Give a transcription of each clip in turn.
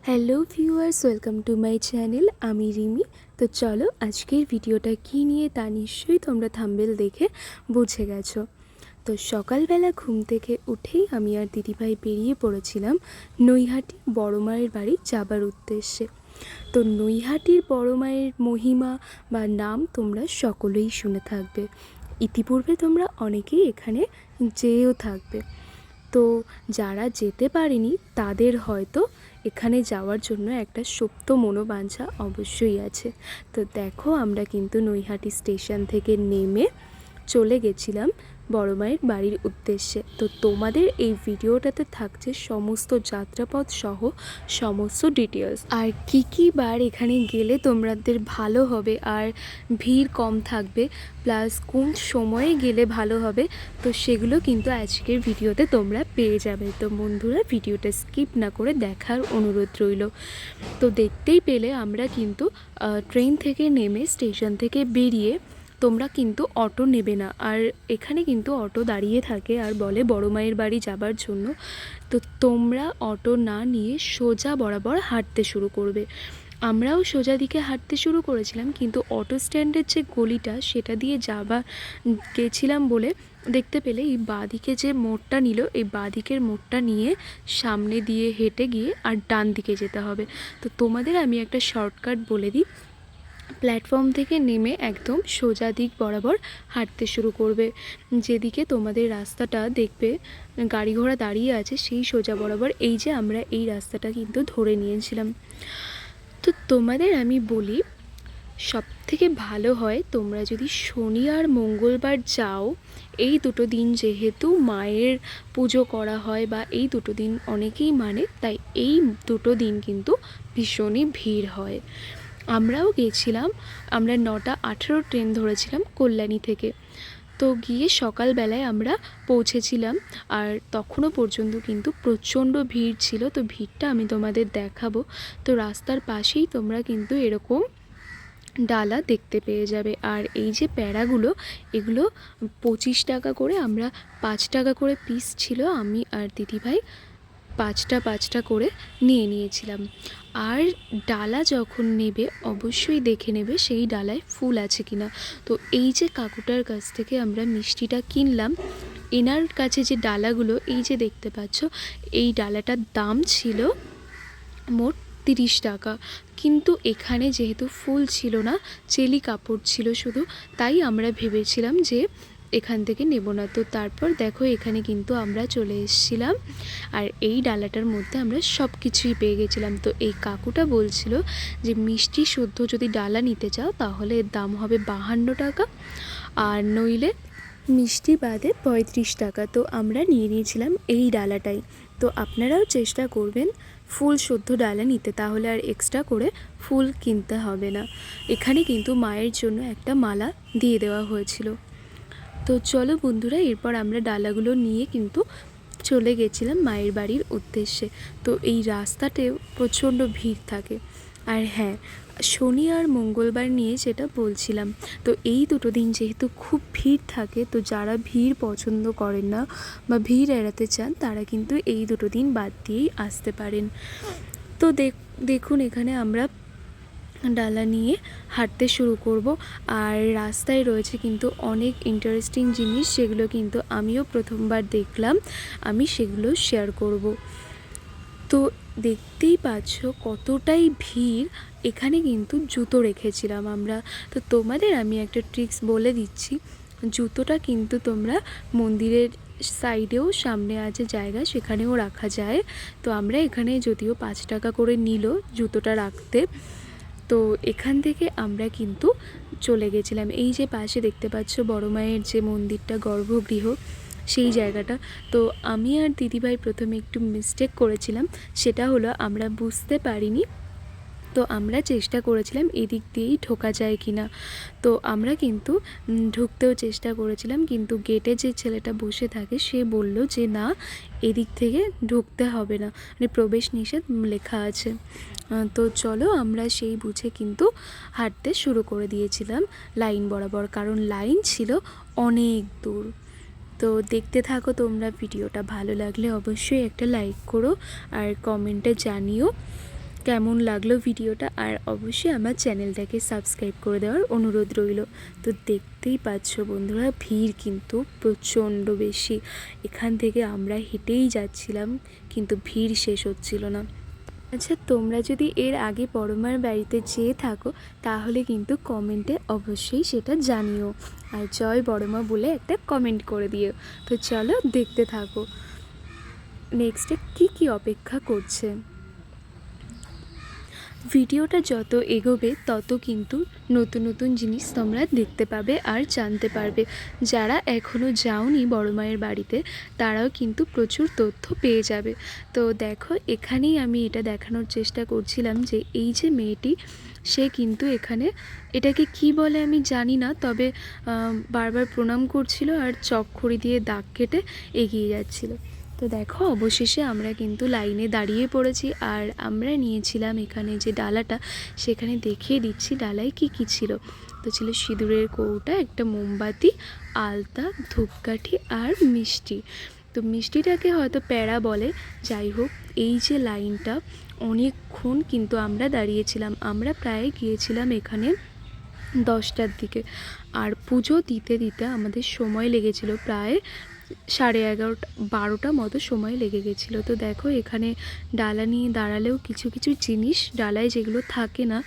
Hello viewers, welcome to my channel. আমি রিমি। তো চলো আজকের ভিডিওটা কী নিয়ে তা নিশ্চয়ই তোমরা থাম্বনেল দেখে বুঝে গেছো। তো সকালবেলা ঘুম থেকে উঠেই আমি আর দিদিভাই বেরিয়ে পড়েছিলাম নৈহাটি বড় মায়ের বাড়ি যাবার উদ্দেশ্যে। তো নৈহাটির বড় মায়ের মহিমা বা নাম তোমরা সকলেই শুনে থাকবে, ইতিপূর্বে তোমরা অনেকেই এখানে যেয়েও থাকবে। তো যারা যেতে পারেনি তাদের হয়তো এখানে যাওয়ার জন্য একটা সুপ্ত মনোবাঞ্ছা অবশ্যই আছে। তো দেখো, আমরা কিন্তু নৈহাটি স্টেশন থেকে নেমে চলে গেছিলাম বড় মায়ের বাড়ির উদ্দেশ্যে। তো তোমাদের এই ভিডিওটাতে থাকছে সমস্ত যাত্রাপথ সহ সমস্ত ডিটেলস, আর কী বার এখানে গেলে তোমাদের ভালো হবে আর ভিড় কম থাকবে, প্লাস কোন সময়ে গেলে ভালো হবে, তো সেগুলো কিন্তু আজকের ভিডিওতে তোমরা পেয়ে যাবে। তো বন্ধুরা, ভিডিওটা স্কিপ না করে দেখার অনুরোধ রইল। তো দেখতেই পেলে আমরা কিন্তু ট্রেন থেকে নেমে স্টেশন থেকে বেরিয়ে, তোমরা কিন্তু অটো নেবে না, আর এখানে কিন্তু অটো দাঁড়িয়ে থাকে আর বলে বড় মায়ের বাড়ি যাবার জন্য। তো তোমরা অটো না নিয়ে সোজা বরাবর হাঁটতে শুরু করবে। আমরাও সোজা দিকে হাঁটতে শুরু করেছিলাম, কিন্তু অটো স্ট্যান্ডের যে গলিটা সেটা দিয়ে গেছিলাম বলে দেখতে পেলে এই বাঁদিকে যে মোড়টা নিল, এই বাঁদিকের মোড়টা নিয়ে সামনে দিয়ে হেঁটে গিয়ে আর ডান দিকে যেতে হবে। তো তোমাদের আমি একটা শর্টকাট বলে দিই, প্ল্যাটফর্ম থেকে নেমে একদম সোজা দিক বরাবর হাঁটতে শুরু করবে। যেদিকে তোমাদের রাস্তাটা দেখবে গাড়ি ঘোড়া দাঁড়িয়ে আছে, সেই সোজা বরাবর এই যে আমরা এই রাস্তাটা কিন্তু ধরে নিয়েছিলাম। তো তোমাদের আমি বলি, সবথেকে ভালো হয় তোমরা যদি শনি আর মঙ্গলবার যাও। এই দুটো দিন যেহেতু মায়ের পুজো করা হয় বা এই দুটো দিন অনেকেই মানে, তাই এই দুটো দিন কিন্তু ভীষণই ভিড় হয়। আমরাও গেছিলাম, আমরা 9:18 ট্রেন ধরেছিলাম কল্যাণী থেকে। তো গিয়ে সকালবেলায় আমরা পৌঁছেছিলাম, আর তখনও পর্যন্ত কিন্তু প্রচণ্ড ভিড় ছিল। তো ভিড়টা আমি তোমাদের দেখাবো। তো রাস্তার পাশেই তোমরা কিন্তু এরকম ডালা দেখতে পেয়ে যাবে। আর এই যে প্যাড়াগুলো, এগুলো 25 টাকা করে, আমরা 5 টাকা করে পিস ছিল, আমি আর দিদিভাই 5টা করে নিয়েছিলাম। আর ডালা যখন নেবে অবশ্যই দেখে নেবে সেই ডালায় ফুল আছে কিনা। তো এই যে কাকুটার কাছ থেকে আমরা মিষ্টিটা কিনলাম, এনার কাছে যে ডালাগুলো এই যে দেখতে পাচ্ছ, এই ডালাটার দাম ছিল মোট 30 টাকা। কিন্তু এখানে যেহেতু ফুল ছিল না, চেলি কাপড় ছিল শুধু, তাই আমরা ভেবেছিলাম যে এখান থেকে নেব না। তো তারপর দেখো, এখানে কিন্তু আমরা চলে এসেছিলাম, আর এই ডালাটার মধ্যে আমরা সব কিছুই পেয়ে গেছিলাম। তো এই কাকুটা বলছিল যে মিষ্টি শুদ্ধ যদি ডালা নিতে চাও তাহলে এর দাম হবে 52 টাকা, আর নইলে মিষ্টি বাদে 35 টাকা। তো আমরা নিয়েছিলাম এই ডালাটাই। তো আপনারাও চেষ্টা করবেন ফুল শুদ্ধ ডালা নিতে, তাহলে আর এক্সট্রা করে ফুল কিনতে হবে না। এখানে কিন্তু মায়ের জন্য একটা মালা দিয়ে দেওয়া হয়েছিল। তো চলো বন্ধুরা, এরপর আমরা ডালাগুলো নিয়ে কিন্তু চলে গেছিলাম মায়ের বাড়ির উদ্দেশ্যে। তো এই রাস্তাতেও প্রচণ্ড ভিড় থাকে। আর হ্যাঁ, শনি আর মঙ্গলবার নিয়ে যেটা বলছিলাম, তো এই দুটো দিন যেহেতু খুব ভিড় থাকে, তো যারা ভিড় পছন্দ করেন না বা ভিড় এড়াতে চান তারা কিন্তু এই দুটো দিন বাদ দিয়েই আসতে পারেন। তো দেখুন, এখানে আমরা ডালা নিয়ে হাঁটতে শুরু করব। আর রাস্তায় রয়েছে কিন্তু অনেক ইন্টারেস্টিং জিনিস, যেগুলো কিন্তু আমিও প্রথমবার দেখলাম, আমি সেগুলো শেয়ার করব। তো দেখতেই পাচ্ছ কতটাই ভিড়। এখানে কিন্তু জুতো রেখেছিলাম আমরা। তো তোমাদের আমি একটা ট্রিক্স বলে দিচ্ছি, জুতোটা কিন্তু তোমরা মন্দিরের সাইডেও সামনে আছে জায়গা, সেখানেও রাখা যায়। তো আমরা এখানে যদিও 5 টাকা করে নিল জুতোটা রাখতে। তো এখান থেকে আমরা কিন্তু চলে গেছিলাম, এই যে পাশে দেখতে পাচ্ছ বড় মায়ের যে মন্দিরটা, গর্ভগৃহ, সেই জায়গাটা। তো আমি আর দিদিভাই প্রথমে একটু মিস্টেক করেছিলাম, সেটা হলো আমরা বুঝতে পারিনি। তো আমরা চেষ্টা করেছিলাম এদিক দিয়েই ঢোকা যায় কি না। তো আমরা কিন্তু ঢুকতেও চেষ্টা করেছিলাম, কিন্তু গেটে যে ছেলেটা বসে থাকে সে বলল যে না, এদিক থেকে ঢুকতে হবে না, মানে প্রবেশ নিষেধ লেখা আছে। তো চলো, আমরা সেই বুঝে কিন্তু হাঁটতে শুরু করে দিয়েছিলাম লাইন বরাবর, কারণ লাইন ছিল অনেক দূর। তো দেখতে থাকো তোমরা ভিডিওটা, ভালো লাগলে অবশ্যই একটা লাইক করো আর কমেন্টে জানিও কেমন লাগলো ভিডিওটা, আর অবশ্যই আমার চ্যানেলটাকে সাবস্ক্রাইব করে দেওয়ার অনুরোধ রইল। তো দেখতেই পাচ্ছ বন্ধুরা, ভিড় কিন্তু প্রচণ্ড বেশি। এখান থেকে আমরা হেঁটেই যাচ্ছিলাম, কিন্তু ভিড় শেষ হচ্ছিল না। আচ্ছা, তোমরা যদি এর আগে বড়মার বাড়িতে যেয়ে থাকো তাহলে কিন্তু কমেন্টে অবশ্যই সেটা জানিও, আর জয় বড়মা বলে একটা কমেন্ট করে দিও। তো চলো দেখতে থাকো নেক্সটে কি অপেক্ষা করছে। ভিডিওটা যত এগোবে তত কিন্তু নতুন নতুন জিনিস তোমরা দেখতে পাবে আর জানতে পারবে। যারা এখনও যাওনি বড় মায়ের বাড়িতে তারাও কিন্তু প্রচুর তথ্য পেয়ে যাবে। তো দেখো, এখানেই আমি এটা দেখানোর চেষ্টা করছিলাম যে এই যে মেয়েটি, সে কিন্তু এখানে এটাকে কি বলে আমি জানি না, তবে বারবার প্রণাম করছিল আর চকখড়ি দিয়ে দাগ কেটে এগিয়ে যাচ্ছিল। তো দেখো, অবশেষে আমরা কিন্তু লাইনে দাঁড়িয়ে পড়েছি, আর আমরা নিয়েছিলাম এখানে যে ডালাটা, সেখানে দেখিয়ে দিচ্ছি ডালায় কি কি ছিল। তো ছিল সিঁদুরের কৌটা, একটা মোমবাতি, আলতা, ধূপকাঠি আর মিষ্টি। তো মিষ্টিটাকে হয়তো প্যাড়া বলে। যাই হোক, এই যে লাইনটা অনেকক্ষণ কিন্তু আমরা দাঁড়িয়েছিলাম। আমরা প্রায় গিয়েছিলাম এখানে 10টার দিকে, আর পুজো দিতে দিতে আমাদের সময় লেগেছিল প্রায় 11:30 12টা মতো সময় লেগে গেছিলো। তো দেখো, এখানে ডালা নিয়ে দাঁড়ালেও কিছু কিছু জিনিস ডালায় যেগুলো থাকে না,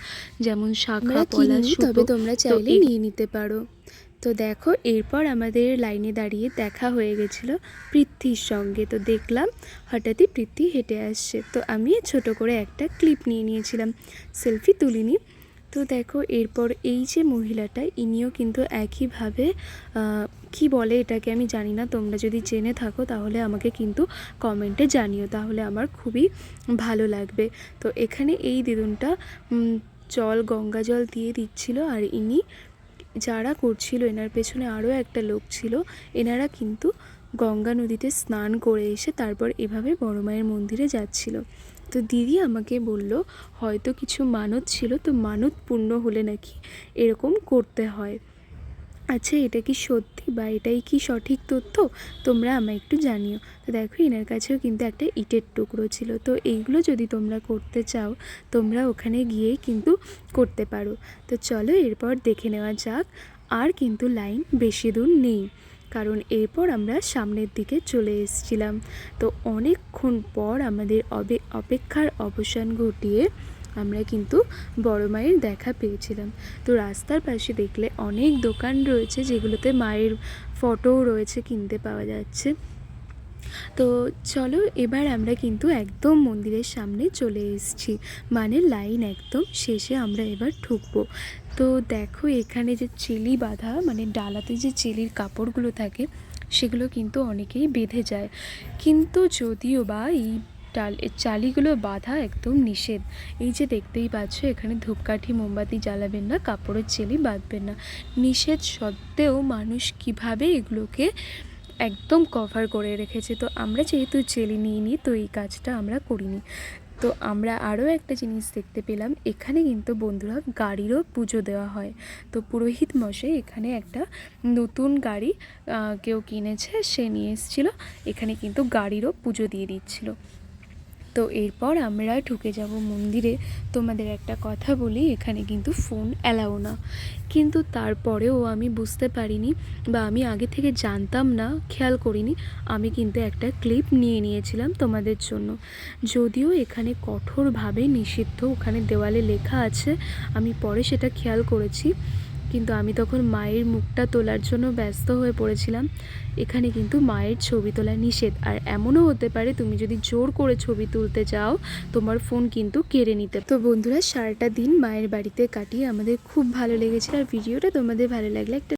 যেমন শাখা পলা, তবে তোমরা চাইলে নিয়ে নিতে পারো। তো দেখো, এরপর আমাদের লাইনে দাঁড়িয়ে দেখা হয়ে গেছিলো পৃথ্বীর সঙ্গে। তো দেখলাম হঠাৎই পৃথ্বী হেঁটে আসছে, তো আমি ছোট করে একটা ক্লিপ নিয়ে নিয়েছিলাম, সেলফি তুলিনি। তো দেখো, এরপর এই যে মহিলাটা, ইনিও কিন্তু একইভাবে কি বলে এটাকে আমি জানি না, তোমরা যদি জেনে থাকো তাহলে আমাকে কিন্তু কমেন্টে জানিও, তাহলে আমার খুবই ভালো লাগবে। তো এখানে এই দিদুনটা গঙ্গা জল দিয়ে দিচ্ছিল, আর ইনি যারা করছিল, এনার পেছনে আরও একটা লোক ছিল, এনারা কিন্তু গঙ্গা নদীতে স্নান করে এসে তারপর এভাবে বড় মায়ের মন্দিরে যাচ্ছিল। তো দিদি আমাকে বলল হয়তো কিছু মানত ছিল, তো মানত পূর্ণ হলে নাকি এরকম করতে হয়। আচ্ছা, এটা কি সত্যি বা এটাই কি সঠিক তথ্য, তোমরা আমায় একটু জানিও। তো দেখো, এনার কাছেও কিন্তু একটা ইটের টুকরো ছিল। তো এইগুলো যদি তোমরা করতে চাও, তোমরা ওখানে গিয়ে কিন্তু করতে পারো। তো চলো এরপর দেখে নেওয়া যাক। আর কিন্তু লাইন বেশি দূর নেই, কারণ এরপর আমরা সামনের দিকে চলে এসেছিলাম। তো অনেকক্ষণ পর আমাদের অপেক্ষার অবসান ঘটিয়ে আমরা কিন্তু বড় মায়ের দেখা পেয়েছিলাম। তো রাস্তার পাশে দেখলে অনেক দোকান রয়েছে, যেগুলোতে মায়ের ফটোও রয়েছে, কিনতে পাওয়া যাচ্ছে। তো চলো, এবার আমরা কিন্তু একদম মন্দিরের সামনে চলে এসেছি, মানে লাইন একদম শেষে আমরা এবার ঢুকবো। তো দেখো, এখানে যে চেলি বাঁধা, মানে ডালাতে যে চেলির কাপড়গুলো থাকে, সেগুলো কিন্তু অনেকেই বেঁধে যায়, কিন্তু যদিও বা এই চালিগুলো বাঁধা একদম নিষেধ। এই যে দেখতেই পাচ্ছ, এখানে ধূপকাঠি মোমবাতি জ্বালাবেন না, কাপড়ের চেলি বাঁধবেন না, নিষেধ সত্ত্বেও মানুষ কিভাবে এগুলোকে একদম কভার করে রেখেছে। তো আমরা যেহেতু চেলি নিইনি, তো এই কাজটা আমরা করিনি। তো আমরা আরও একটা জিনিস দেখতে পেলাম, এখানে কিন্তু বন্ধুরা গাড়িরও পুজো দেওয়া হয়। তো পুরোহিত মশাই এখানে একটা নতুন গাড়ি কেউ কিনেছে, সে নিয়ে এসেছিলো, এখানে কিন্তু গাড়িরও পুজো দিয়ে দিচ্ছিল। তো এরপর আমরা ঢুকে যাব মন্দিরে। তোমাদের একটা কথা বলি, এখানে কিন্তু ফোন অ্যালাউ না, কিন্তু তারপরেও আমি বুঝতে পারিনি, বা আমি আগে থেকে জানতাম না, খেয়াল করিনি, আমি কিন্তু একটা ক্লিপ নিয়ে নিয়েছিলাম তোমাদের জন্য। যদিও এখানে কঠোরভাবে নিষিদ্ধ, ওখানে দেওয়ালে লেখা আছে, আমি পরে সেটা খেয়াল করেছি, কিন্তু আমি তখন মায়ের মুখটা তোলার জন্য ব্যস্ত হয়ে পড়েছিলাম। এখানে কিন্তু মায়ের ছবি তোলা নিষেধ, আর এমনও হতে পারে তুমি যদি জোর করে ছবি তুলতে যাও, তোমার ফোন কিন্তু কেড়ে নিতে। তো বন্ধুরা, সারাটা দিন মায়ের বাড়িতে কাটিয়ে আমাদের খুব ভালো লেগেছিল, আর ভিডিওটা তোমাদের ভালো লাগলে একটা